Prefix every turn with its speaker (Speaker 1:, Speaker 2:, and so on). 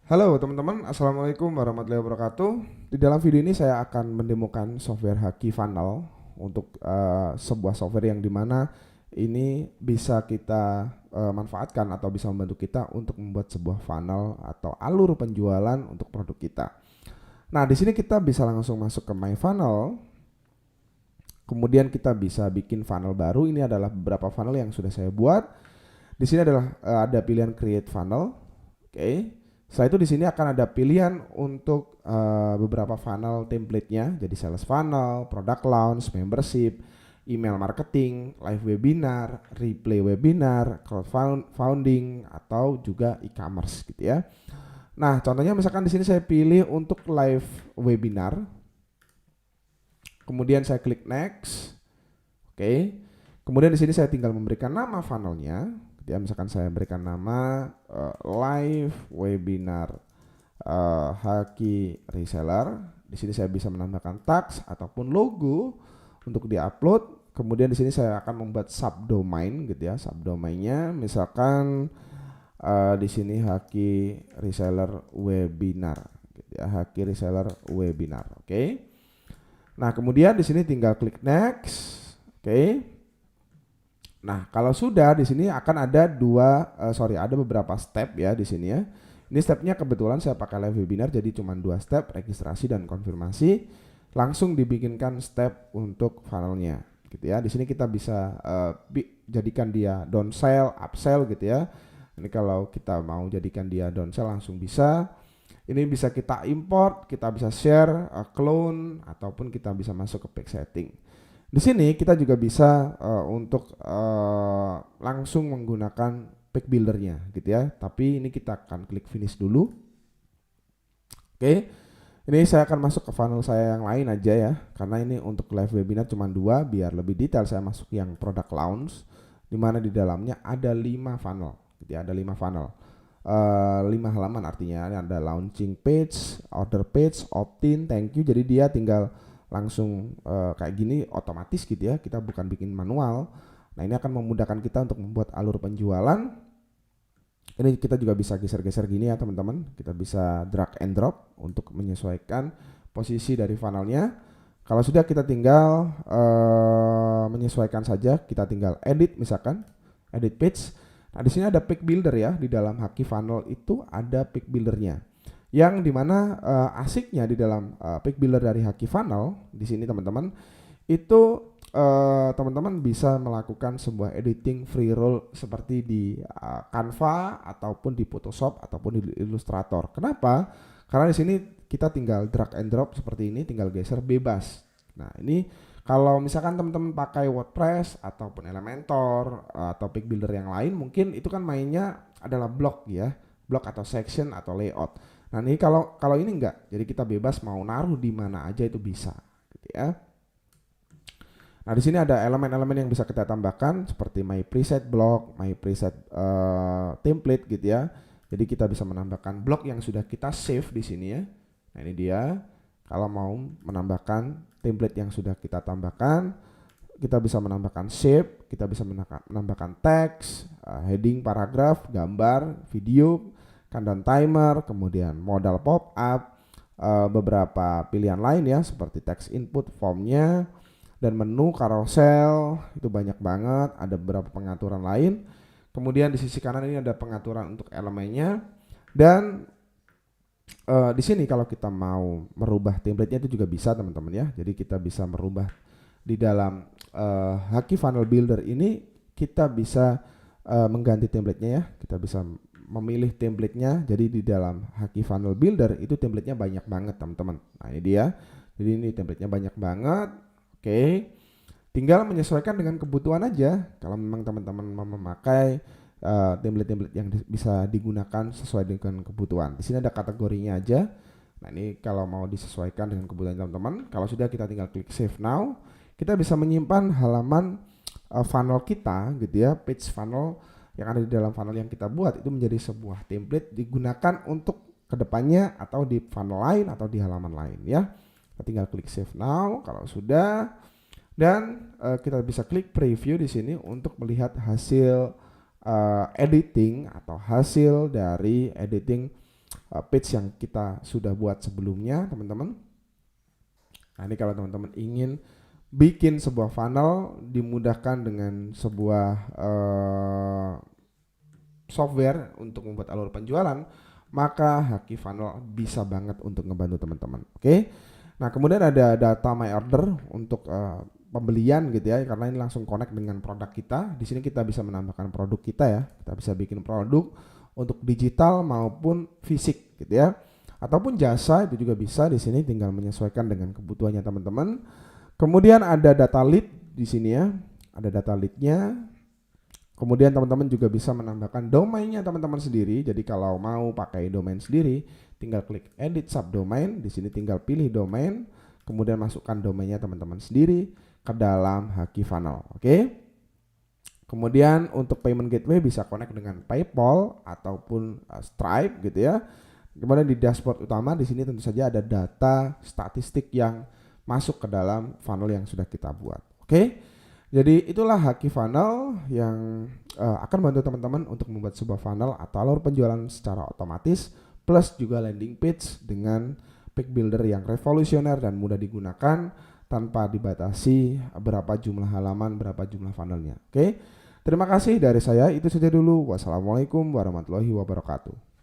Speaker 1: Halo teman-teman, Assalamualaikum warahmatullahi wabarakatuh. Di dalam video ini saya akan mendemokan software Haki Funnel untuk sebuah software yang dimana ini bisa kita manfaatkan atau bisa membantu kita untuk membuat sebuah funnel atau alur penjualan untuk produk kita. Nah, di sini kita bisa langsung masuk ke My Funnel. Kemudian kita bisa bikin funnel baru. Ini adalah beberapa funnel yang sudah saya buat. Di sini adalah ada pilihan Create Funnel. Oke. Setelah itu di sini akan ada pilihan untuk beberapa funnel template-nya, jadi sales funnel, product launch, membership, email marketing, live webinar, replay webinar, crowdfunding atau juga e-commerce gitu ya. Nah, contohnya misalkan di sini saya pilih untuk live webinar. Kemudian saya klik next. Oke. Kemudian di sini saya tinggal memberikan nama funnelnya. Ya, misalkan saya berikan nama live webinar Haki reseller. Di sini saya bisa menambahkan tags ataupun logo untuk diupload. Kemudian di sini saya akan membuat subdomain gitu ya. Subdomainnya misalkan di sini Haki reseller webinar gitu ya. Haki reseller webinar. Oke. Nah, kemudian di sini tinggal klik next. Oke. Nah, kalau sudah di sini akan ada ada beberapa step ya di sini ya. Ini stepnya kebetulan saya pakai live webinar jadi cuma 2 step, registrasi dan konfirmasi. Langsung dibikinkan step untuk funnelnya gitu ya. Di sini kita bisa jadikan dia downsell, upsell gitu ya. Ini kalau kita mau jadikan dia downsell langsung bisa. Ini bisa kita import, kita bisa share, clone ataupun kita bisa masuk ke page setting. Di sini kita juga bisa untuk langsung menggunakan page buildernya gitu ya. Tapi ini kita akan klik finish dulu. Oke. Ini saya akan masuk ke funnel saya yang lain aja ya. Karena ini untuk live webinar cuma 2, biar lebih detail saya masuk yang product launch di mana di dalamnya ada 5 funnel gitu ya, ada 5 funnel. 5 halaman artinya ada launching page, order page, opt-in, thank you. Jadi dia tinggal langsung kayak gini otomatis gitu ya, kita bukan bikin manual. Nah, ini akan memudahkan kita untuk membuat alur penjualan. Ini kita juga bisa geser-geser gini ya teman-teman, kita bisa drag and drop untuk menyesuaikan posisi dari funnelnya. Kalau sudah kita tinggal menyesuaikan saja, kita tinggal edit misalkan, edit page. Nah, di sini ada page builder ya, di dalam Haki Funnel itu ada page buildernya. Yang dimana asiknya di dalam page builder dari Haki Funnel di sini teman-teman itu teman-teman bisa melakukan sebuah editing free roll seperti di Canva ataupun di Photoshop ataupun di Illustrator. Kenapa? Karena di sini kita tinggal drag and drop seperti ini, tinggal geser bebas. Nah, ini kalau misalkan teman-teman pakai WordPress ataupun Elementor atau page builder yang lain, mungkin itu kan mainnya adalah blok ya, blok atau section atau layout. Nah, ini kalau ini enggak, jadi kita bebas mau naruh di mana aja itu bisa, gitu ya. Nah, di sini ada elemen-elemen yang bisa kita tambahkan seperti my preset block, my preset template gitu ya. Jadi kita bisa menambahkan blok yang sudah kita save di sini ya. Nah, ini dia. Kalau mau menambahkan template yang sudah kita tambahkan, kita bisa menambahkan shape, kita bisa menambahkan teks, heading, paragraf, gambar, video, countdown timer, kemudian modal pop up, beberapa pilihan lain ya seperti text input, formnya, dan menu, carousel, itu banyak banget, ada beberapa pengaturan lain. Kemudian di sisi kanan ini ada pengaturan untuk elemennya, dan di sini kalau kita mau merubah template-nya itu juga bisa teman-teman ya. Jadi kita bisa merubah di dalam Haki Funnel Builder ini, kita bisa mengganti template-nya ya. Kita bisa memilih template-nya. Jadi di dalam Haki Funnel Builder itu template-nya banyak banget teman-teman. Nah, ini dia. Jadi ini template-nya banyak banget. Oke. Tinggal menyesuaikan dengan kebutuhan aja. Kalau memang teman-teman mau memakai template-template yang bisa digunakan sesuai dengan kebutuhan. Di sini ada kategorinya aja. Nah, ini kalau mau disesuaikan dengan kebutuhan teman-teman. Kalau sudah, kita tinggal klik save now. Kita bisa menyimpan halaman funnel kita gitu ya, page funnel yang ada di dalam funnel yang kita buat itu menjadi sebuah template digunakan untuk kedepannya atau di funnel lain atau di halaman lain ya. Kita tinggal klik save now kalau sudah, dan kita bisa klik preview di sini untuk melihat hasil editing atau hasil dari editing page yang kita sudah buat sebelumnya, teman-teman. Nah, ini kalau teman-teman ingin bikin sebuah funnel dimudahkan dengan sebuah software untuk membuat alur penjualan, maka Haki Funnel bisa banget untuk ngebantu teman-teman. Oke. Nah, kemudian ada data my order untuk pembelian gitu ya, karena ini langsung connect dengan produk kita. Di sini kita bisa menambahkan produk kita ya. Kita bisa bikin produk untuk digital maupun fisik gitu ya. Ataupun jasa itu juga bisa, di sini tinggal menyesuaikan dengan kebutuhannya teman-teman. Kemudian ada data lead di sini ya. Ada data leadnya. Kemudian teman-teman juga bisa menambahkan domainnya teman-teman sendiri. Jadi kalau mau pakai domain sendiri, tinggal klik edit subdomain. Di sini tinggal pilih domain, kemudian masukkan domainnya teman-teman sendiri ke dalam Haki Funnel. Oke. Kemudian untuk payment gateway bisa connect dengan PayPal ataupun Stripe gitu ya. Kemudian di dashboard utama di sini tentu saja ada data statistik yang masuk ke dalam funnel yang sudah kita buat. Oke. Jadi itulah Haki Funnel yang akan membantu teman-teman untuk membuat sebuah funnel atau alur penjualan secara otomatis, plus juga landing page dengan page builder yang revolusioner dan mudah digunakan tanpa dibatasi berapa jumlah halaman, berapa jumlah funnelnya. Oke. Terima kasih dari saya, itu saja dulu. Wassalamualaikum warahmatullahi wabarakatuh.